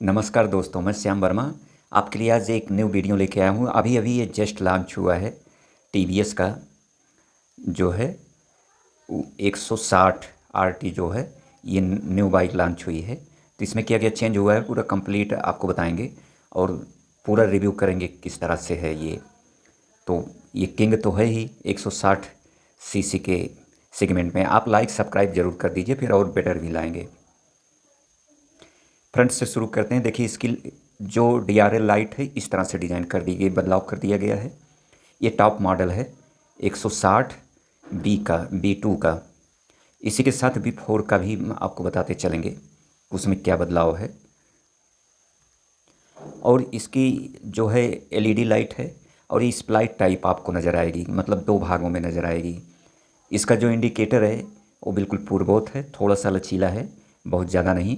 नमस्कार दोस्तों, मैं श्याम वर्मा आपके लिए आज एक न्यू वीडियो लेके आया हूँ। अभी अभी ये जस्ट लॉन्च हुआ है टीवीएस का जो है 160 आरटी जो है ये न्यू बाइक लॉन्च हुई है। तो इसमें क्या क्या चेंज हुआ है पूरा कंप्लीट आपको बताएंगे और पूरा रिव्यू करेंगे किस तरह से है ये। तो ये किंग तो है ही 160 सीसी के सेगमेंट में। आप लाइक सब्सक्राइब ज़रूर कर दीजिए, फिर और बेटर भी लाएंगे। फ्रंट से शुरू करते हैं। देखिए इसकी जो DRL लाइट है इस तरह से डिज़ाइन कर दी गई, बदलाव कर दिया गया है। ये टॉप मॉडल है 160 B2 का। इसी के साथ B4 का भी आपको बताते चलेंगे उसमें क्या बदलाव है। और इसकी जो है LED लाइट है और ये स्प्लाइट टाइप आपको नज़र आएगी, मतलब दो भागों में नज़र आएगी। इसका जो इंडिकेटर है वो बिल्कुल पूर्वोत है, थोड़ा सा लचीला है, बहुत ज़्यादा नहीं।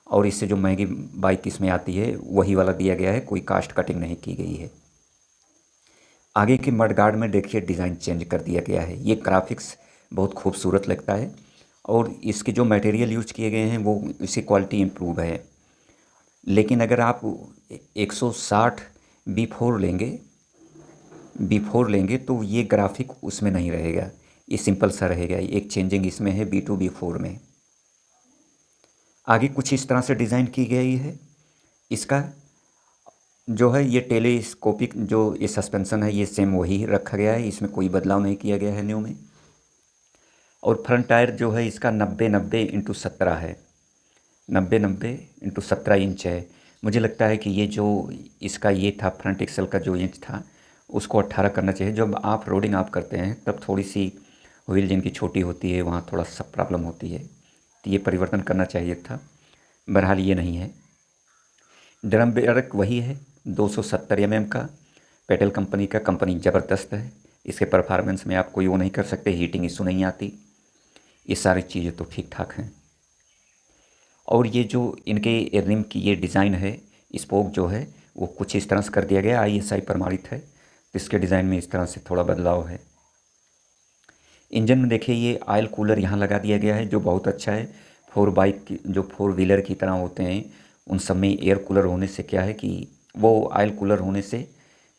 और इससे जो महंगी बाइक इसमें आती है वही वाला दिया गया है, कोई कास्ट कटिंग नहीं की गई है। आगे के मडगार्ड में देखिए डिज़ाइन चेंज कर दिया गया है। ये ग्राफिक्स बहुत खूबसूरत लगता है और इसके जो मटेरियल यूज किए गए हैं वो इसकी क्वालिटी इम्प्रूव है। लेकिन अगर आप 160 B4 लेंगे तो ये ग्राफिक उसमें नहीं रहेगा, ये सिंपल सा रहेगा। एक चेंजिंग इसमें है B2 B4 में। आगे कुछ इस तरह से डिज़ाइन की गई है। इसका जो है ये टेलीस्कोपिक जो ये सस्पेंसन है ये सेम वही रखा गया है, इसमें कोई बदलाव नहीं किया गया है न्यू में। और फ्रंट टायर जो है इसका 90-90x17 है, 90-90x17 इंच है। मुझे लगता है कि ये जो इसका ये था फ्रंट एक्सल का जो इंच था उसको 18 करना चाहिए। जब आप रोडिंग आप करते हैं तब थोड़ी सी व्हील जिनकी छोटी होती है वहाँ थोड़ा सा प्रॉब्लम होती है, तो ये परिवर्तन करना चाहिए था। बहरहाल ये नहीं है। ड्रम ब्रेक वही है 270 mm का, पेडल कंपनी का। कंपनी ज़बरदस्त है, इसके परफॉर्मेंस में आप कोई वो नहीं कर सकते, हीटिंग इशू नहीं आती, ये सारी चीज़ें तो ठीक ठाक हैं। और ये जो इनके रिम की ये डिज़ाइन है, स्पोक जो है वो कुछ इस तरह से कर दिया गया, ISI प्रमाणित है, तो इसके डिज़ाइन में इस तरह से थोड़ा बदलाव है। इंजन में देखिए ये ऑयल कूलर यहाँ लगा दिया गया है जो बहुत अच्छा है। जो 4 व्हीलर की तरह होते हैं उन सब में एयर कूलर होने से क्या है कि वो ऑयल कूलर होने से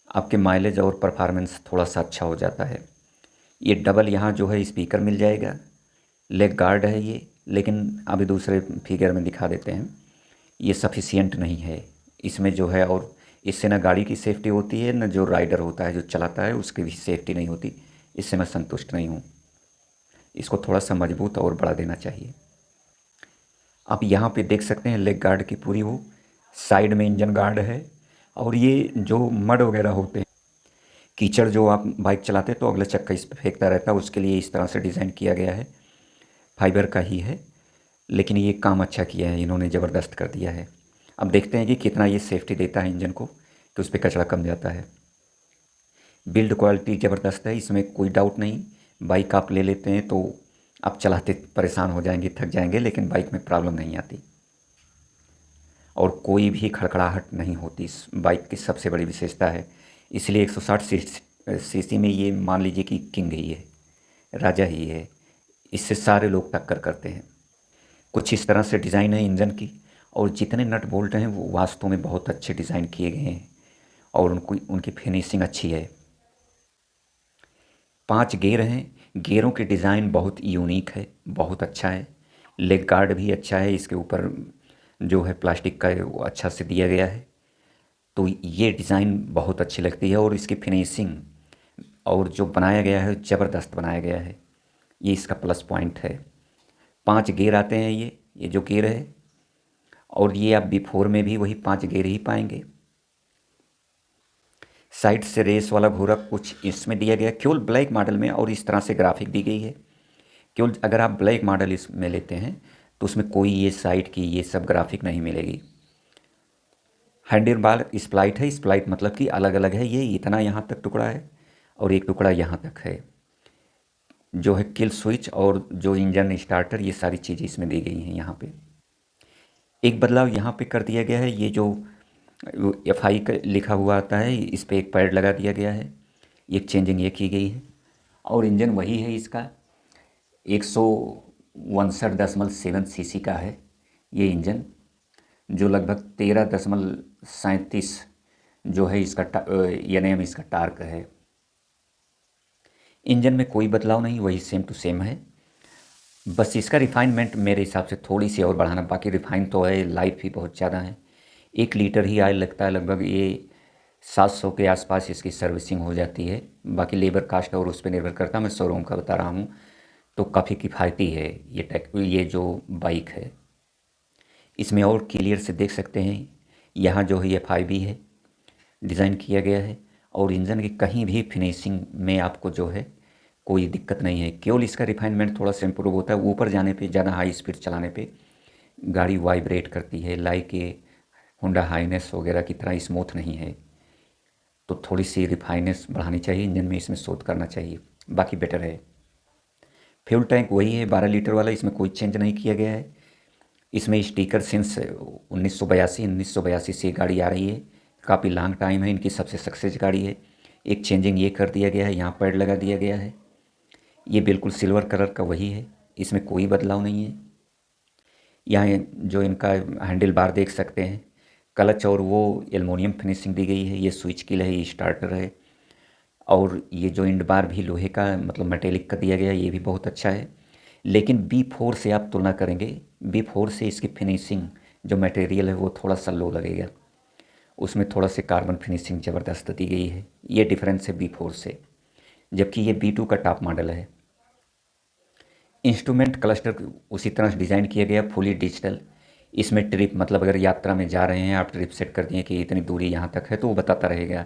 आपके माइलेज और परफॉर्मेंस थोड़ा सा अच्छा हो जाता है। ये डबल यहाँ जो है स्पीकर मिल जाएगा, लेग गार्ड है ये, लेकिन अभी दूसरे फिगर में दिखा देते हैं, ये सफिशियंट नहीं है इसमें जो है। और इससे ना गाड़ी की सेफ्टी होती है, ना जो राइडर होता है जो चलाता है उसकी भी सेफ्टी नहीं होती। इससे मैं संतुष्ट नहीं हूँ, इसको थोड़ा सा मजबूत और बढ़ा देना चाहिए। आप यहाँ पे देख सकते हैं लेग गार्ड की पूरी वो साइड में इंजन गार्ड है। और ये जो मड वगैरह होते हैं, कीचड़ जो आप बाइक चलाते हैं तो अगला चक्का इस पर फेंकता रहता है, उसके लिए इस तरह से डिज़ाइन किया गया है। फाइबर का ही है, लेकिन ये काम अच्छा किया है इन्होंने, ज़बरदस्त कर दिया है। अब देखते हैं कि कितना ये सेफ्टी देता है इंजन को, कि उस पर कचरा कम जाता है। बिल्ड क्वालिटी ज़बरदस्त है, इसमें कोई डाउट नहीं। बाइक आप ले लेते हैं तो आप चलाते परेशान हो जाएंगे, थक जाएंगे, लेकिन बाइक में प्रॉब्लम नहीं आती और कोई भी खड़खड़ाहट नहीं होती। इस बाइक की सबसे बड़ी विशेषता है, इसलिए 160 सीसी में ये मान लीजिए कि किंग ही है, राजा ही है, इससे सारे लोग टक्कर करते हैं। कुछ इस तरह से डिज़ाइन है इंजन की। और जितने नट बोल्ट हैं वो वास्तव में बहुत अच्छे डिज़ाइन किए गए हैं और उनकी फिनिशिंग अच्छी है। 5 गेयर हैं, गियरों की डिज़ाइन बहुत यूनिक है, बहुत अच्छा है। लेग गार्ड भी अच्छा है, इसके ऊपर जो है प्लास्टिक का वो अच्छा से दिया गया है, तो ये डिज़ाइन बहुत अच्छी लगती है। और इसकी फिनिशिंग और जो बनाया गया है ज़बरदस्त बनाया गया है, ये इसका प्लस पॉइंट है। 5 गेयर आते हैं ये जो गेयर है, और ये आप B4 में भी वही 5 गेयर ही पाएंगे। साइड से रेस वाला घूरा कुछ इसमें दिया गया केवल ब्लैक मॉडल में, और इस तरह से ग्राफिक दी गई है केवल। अगर आप ब्लैक मॉडल इसमें लेते हैं तो उसमें कोई ये साइड की ये सब ग्राफिक नहीं मिलेगी। हैंडल बार स्प्लाइट है, स्प्लाइट मतलब कि अलग अलग है, ये इतना यहाँ तक टुकड़ा है और एक टुकड़ा यहाँ तक है। जो है किल स्विच और जो इंजन स्टार्टर, ये सारी चीज़ें इसमें दी गई हैं। यहाँ पे एक बदलाव यहाँ पे कर दिया गया है, ये जो FI का लिखा हुआ आता है इस पर एक पैड लगा दिया गया है, एक चेंजिंग ये की गई है। और इंजन वही है इसका 162.7 सीसी का है ये इंजन। जो लगभग 13.37 जो है इसका NM इसका टार्क है। इंजन में कोई बदलाव नहीं, वही सेम टू सेम है। बस इसका रिफाइनमेंट मेरे हिसाब से थोड़ी सी और बढ़ाना, बाकी रिफाइन तो है, लाइफ भी बहुत ज़्यादा है। 1 लीटर ही ऑयल लगता है लगभग, ये 700 के आसपास इसकी सर्विसिंग हो जाती है। बाकी लेबर कास्ट और उस पर निर्भर करता है, मैं शोरूम का बता रहा हूँ। तो काफ़ी किफ़ायती है ये जो बाइक है। इसमें और क्लियर से देख सकते हैं, यहाँ जो है FIB है डिज़ाइन किया गया है, और इंजन की कहीं भी फिनिशिंग में आपको जो है कोई दिक्कत नहीं है। केवल इसका रिफाइनमेंट थोड़ा सा इम्प्रूव होता है, ऊपर जाने पे, ज़्यादा हाई स्पीड चलाने पे गाड़ी वाइब्रेट करती है, लाइक ये होंडा हाइनेस वगैरह की तरह स्मूथ नहीं है। तो थोड़ी सी रिफाइनेस बढ़ानी चाहिए इंजन में, इसमें शोध करना चाहिए, बाकी बेटर है। फ्यूल टैंक वही है 12 लीटर वाला, इसमें कोई चेंज नहीं किया गया है। इसमें स्टिकर सिंस 1982 से गाड़ी आ रही है, काफ़ी लॉन्ग टाइम है, इनकी सबसे सक्सेस गाड़ी है। एक चेंजिंग ये कर दिया गया है, यहाँ पैड लगा दिया गया है, ये बिल्कुल सिल्वर कलर का वही है, इसमें कोई बदलाव नहीं है। यहाँ जो इनका हैंडल बार देख सकते हैं, क्लच और वो एलुमिनियम फिनिशिंग दी गई है, ये स्विच किल है, ये स्टार्टर है, और ये जो इंड बार भी लोहे का मतलब मेटेलिक का दिया गया है, ये भी बहुत अच्छा है। लेकिन B4 से आप तुलना करेंगे, B4 से इसकी फिनिशिंग जो मटेरियल है वो थोड़ा सा लो लगेगा, उसमें थोड़ा से कार्बन फिनिशिंग ज़बरदस्त दी गई है, ये डिफरेंस है B4 से, जबकि ये B2 का टॉप मॉडल है। इंस्ट्रूमेंट क्लस्टर उसी तरह से डिज़ाइन किया गया, फुली डिजिटल। इसमें ट्रिप मतलब अगर यात्रा में जा रहे हैं आप, ट्रिप सेट कर दिए कि इतनी दूरी यहाँ तक है, तो वो बताता रहेगा,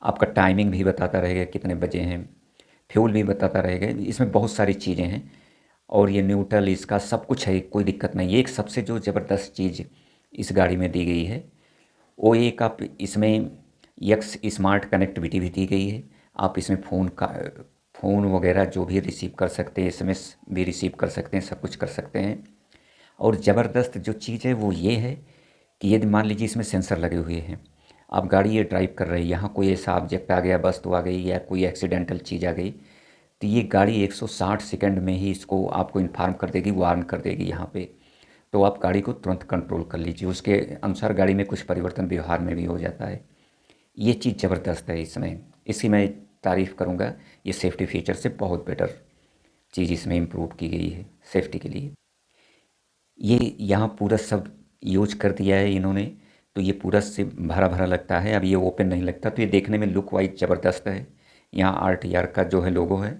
आपका टाइमिंग भी बताता रहेगा कितने बजे हैं, फ्यूल भी बताता रहेगा, इसमें बहुत सारी चीज़ें हैं। और ये न्यूट्रल इसका सब कुछ है, कोई दिक्कत नहीं। एक सबसे जो ज़बरदस्त चीज़ इस गाड़ी में दी गई है वो एक, आप इसमें यक्स स्मार्ट कनेक्टिविटी भी दी गई है। आप इसमें फ़ोन वगैरह जो भी रिसीव कर सकते हैं, SMS भी रिसीव कर सकते हैं, सब कुछ कर सकते हैं। और ज़बरदस्त जो चीज़ है वो ये है कि यदि मान लीजिए इसमें सेंसर लगे हुए हैं, आप गाड़ी ये ड्राइव कर रहे हैं, यहाँ कोई ऐसा ऑब्जेक्ट आ गया, वस्तु आ गई या कोई एक्सीडेंटल चीज़ आ गई, तो ये गाड़ी 160 सेकंड में ही इसको आपको इन्फॉर्म कर देगी, वार्न कर देगी यहाँ पे। तो आप गाड़ी को तुरंत कंट्रोल कर लीजिए, उसके अनुसार गाड़ी में कुछ परिवर्तन व्यवहार में भी हो जाता है। ये चीज़ ज़बरदस्त है इसमें, इसकी मैं तारीफ़ करूँगा। ये सेफ्टी फीचर से बहुत बेटर चीज़ इसमें इम्प्रूव की गई है सेफ्टी के लिए। ये यहाँ पूरा सब यूज कर दिया है इन्होंने, तो ये पूरा से भरा भरा लगता है, अब ये ओपन नहीं लगता, तो ये देखने में लुक वाइज ज़बरदस्त है। यहाँ RTR का जो है लोगो है,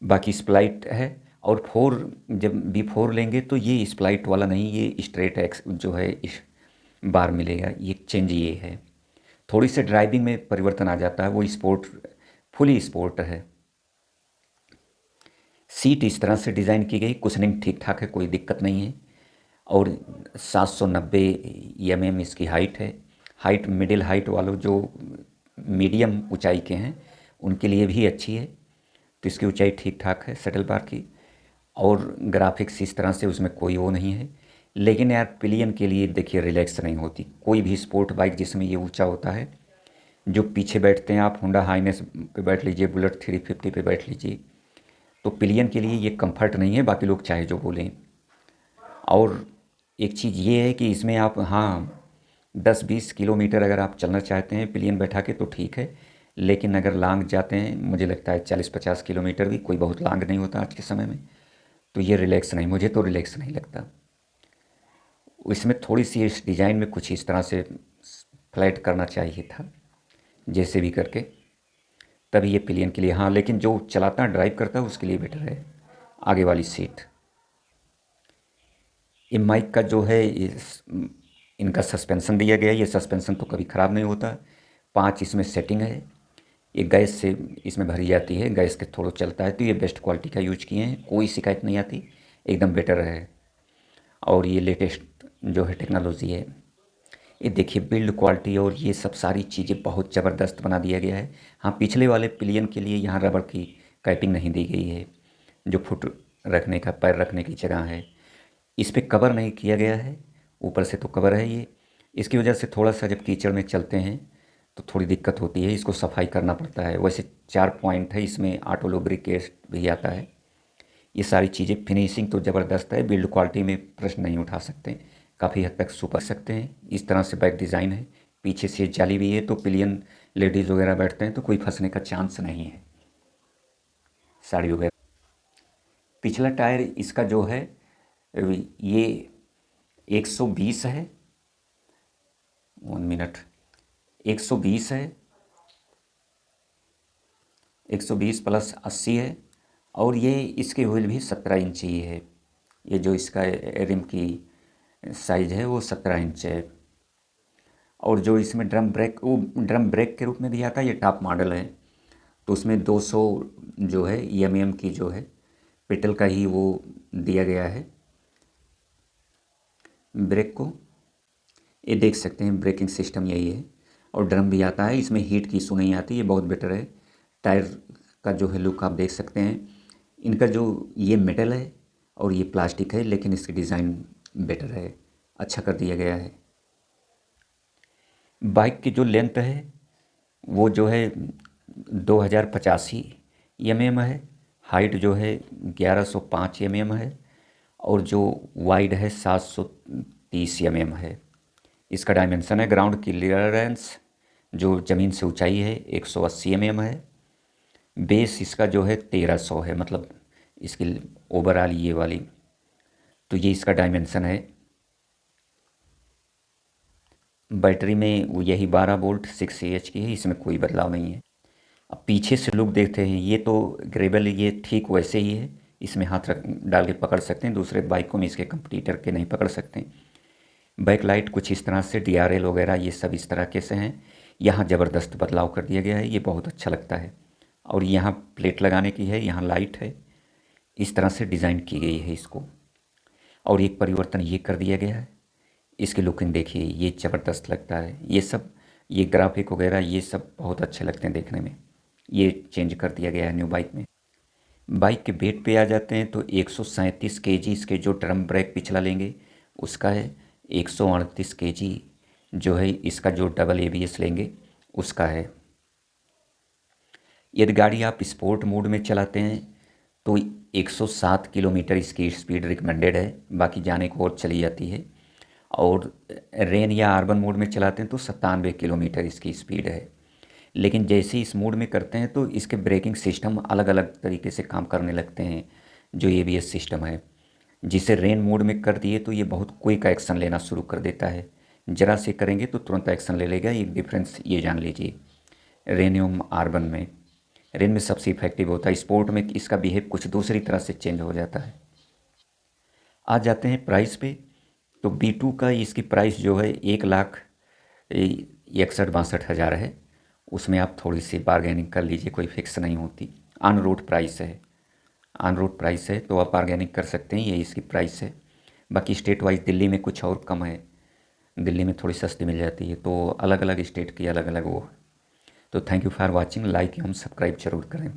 बाकी स्प्लाइट है। और जब B4 लेंगे तो ये स्प्लाइट वाला नहीं, ये स्ट्रेट एक्स जो है इस बार मिलेगा, ये चेंज ये है। थोड़ी सी ड्राइविंग में परिवर्तन आ जाता है, वो स्पोर्ट, फुली स्पोर्ट है। सीट इस तरह से डिज़ाइन की गई, कुशनिंग ठीक ठाक है, कोई दिक्कत नहीं है। और 790 mm इसकी हाइट है। हाइट मिडिल हाइट वालों जो मीडियम ऊंचाई के हैं उनके लिए भी अच्छी है, तो इसकी ऊंचाई ठीक ठाक है शटल बार की। और ग्राफिक्स इस तरह से उसमें कोई वो नहीं है। लेकिन यार पिलियन के लिए देखिए रिलैक्स नहीं होती कोई भी स्पोर्ट बाइक जिसमें ये ऊंचा होता है। जो पीछे बैठते हैं आप, होंडा हाइनेस पे बैठ लीजिए, बुलेट 350 पे बैठ लीजिए, तो पिलियन के लिए ये कंफर्ट नहीं है, बाकी लोग चाहे जो बोलें। और एक चीज़ ये है कि इसमें आप, हाँ, 10-20 किलोमीटर अगर आप चलना चाहते हैं पिलियन बैठा के तो ठीक है, लेकिन अगर लॉन्ग जाते हैं, मुझे लगता है 40-50 किलोमीटर भी कोई बहुत लॉन्ग नहीं होता आज के समय में, तो ये रिलैक्स नहीं, मुझे तो रिलैक्स नहीं लगता। इसमें थोड़ी सी इस डिज़ाइन में कुछ इस तरह से फ्लैट करना चाहिए था, जैसे भी करके, तभी ये पिलियन के लिए, हाँ, लेकिन जो चलाता ड्राइव करता है उसके लिए बेटर है आगे वाली सीट। ये माइक का जो है इनका सस्पेंसन दिया गया है, ये सस्पेंसन तो कभी ख़राब नहीं होता। 5 इसमें सेटिंग है, ये गैस से इसमें भरी जाती है, गैस के थ्रू चलता है, तो ये बेस्ट क्वालिटी का यूज किए हैं, कोई शिकायत नहीं आती, एकदम बेटर है। और ये लेटेस्ट जो है टेक्नोलॉजी है। ये देखिए बिल्ड क्वालिटी और ये सब सारी चीज़ें बहुत ज़बरदस्त बना दिया गया है। हाँ, पिछले वाले पिलियन के लिए यहाँ रबर की कैपिंग नहीं दी गई है, जो फुट रखने का, पैर रखने की जगह है, इस पर कवर नहीं किया गया है। ऊपर से तो कवर है ये, इसकी वजह से थोड़ा सा जब कीचड़ में चलते हैं तो थोड़ी दिक्कत होती है, इसको सफाई करना पड़ता है। वैसे 4 पॉइंट है इसमें, ऑटो लुब्रिकेट भी आता है। ये सारी चीज़ें, फिनिशिंग तो ज़बरदस्त है, बिल्ड क्वालिटी में प्रश्न नहीं उठा सकते, काफ़ी हद तक सुपर सकते हैं। इस तरह से बैक डिज़ाइन है, पीछे से जाली भी है, तो पिलियन लेडीज़ वगैरह बैठते हैं तो कोई फंसने का चांस नहीं है, साड़ी वगैरह। पिछला टायर इसका जो है ये 120 है, 1 मिनट, 120 है, 120 प्लस 80 है, और ये इसके व्हील भी 17 इंच ही है। ये जो इसका रिम की साइज़ है वो 17 इंच है। और जो इसमें ड्रम ब्रेक, वो ड्रम ब्रेक के रूप में भी आता है, ये टॉप मॉडल है, तो उसमें 200 जो है एम की जो है पेटल का ही वो दिया गया है ब्रेक को। ये देख सकते हैं ब्रेकिंग सिस्टम यही है। और ड्रम भी आता है, इसमें हीट की इशू नहीं आती, ये बहुत बेटर है। टायर का जो है लुक आप देख सकते हैं। इनका जो ये मेटल है और ये प्लास्टिक है, लेकिन इसकी डिज़ाइन बेटर है, अच्छा कर दिया गया है। बाइक की जो लेंथ है वो जो है 2085 mm है। हाइट जो है 1105 है, और जो वाइड है 730 है। इसका डायमेंशन है, ग्राउंड क्लियरेंस जो ज़मीन से ऊंचाई है 180 है। बेस इसका जो है 1300 है, मतलब इसकी ओवरऑल ये वाली, तो ये इसका डायमेंशन है। बैटरी में वो यही 12 वोल्ट 6Ah की है, इसमें कोई बदलाव नहीं है। अब पीछे से लुक देखते हैं, ये तो ग्रेबल ये ठीक वैसे ही है, इसमें हाथ रख डाल के पकड़ सकते हैं, दूसरे बाइकों में इसके कंपटीटर के नहीं पकड़ सकते। बैक लाइट कुछ इस तरह से, DRL वगैरह ये सब इस तरह के से हैं। यहाँ ज़बरदस्त बदलाव कर दिया गया है, ये बहुत अच्छा लगता है। और यहाँ प्लेट लगाने की है, यहाँ लाइट है, इस तरह से डिज़ाइन की गई है इसको। और एक परिवर्तन ये कर दिया गया है, इसकी लुकिंग देखिए, ये ज़बरदस्त लगता है। ये सब, ये ग्राफिक वगैरह ये सब बहुत अच्छे लगते हैं देखने में, ये चेंज कर दिया गया है न्यू बाइक में। बाइक के वेट पे आ जाते हैं तो 137 kg इसके जो ड्रम ब्रेक पिछला लेंगे उसका है। 138 kg जो है इसका जो डबल ABS लेंगे उसका है। यदि गाड़ी आप स्पोर्ट मोड में चलाते हैं तो 107 किलोमीटर इसकी स्पीड रिकमेंडेड है, बाकी जाने को और चली जाती है। और रेन या अर्बन मोड में चलाते हैं तो 97 किलोमीटर इसकी स्पीड है। लेकिन जैसे ही इस मोड में करते हैं तो इसके ब्रेकिंग सिस्टम अलग अलग तरीके से काम करने लगते हैं। जो ABS सिस्टम है, जिसे रेन मोड में कर दिए तो ये बहुत क्विक एक्शन लेना शुरू कर देता है, ज़रा से करेंगे तो तुरंत एक्शन ले लेगा। ये डिफरेंस ये जान लीजिए रेन एवं अर्बन में। रेन में सबसे इफेक्टिव होता है, स्पोर्ट में इसका बिहेव कुछ दूसरी तरह से चेंज हो जाता है। आ जाते हैं प्राइस पे, तो B2 का इसकी प्राइस जो है 1,61,62,000 है। उसमें आप थोड़ी सी बारगेनिंग कर लीजिए, कोई फिक्स नहीं होती। ऑन रोड प्राइस है, ऑन रोड प्राइस है तो आप बारगेनिंग कर सकते हैं, ये इसकी प्राइस है। बाकी स्टेट वाइज दिल्ली में कुछ और कम है, दिल्ली में थोड़ी सस्ती मिल जाती है, तो अलग अलग स्टेट की अलग अलग वो है। तो thank you for watching, like एवं सब्सक्राइब जरूर करें।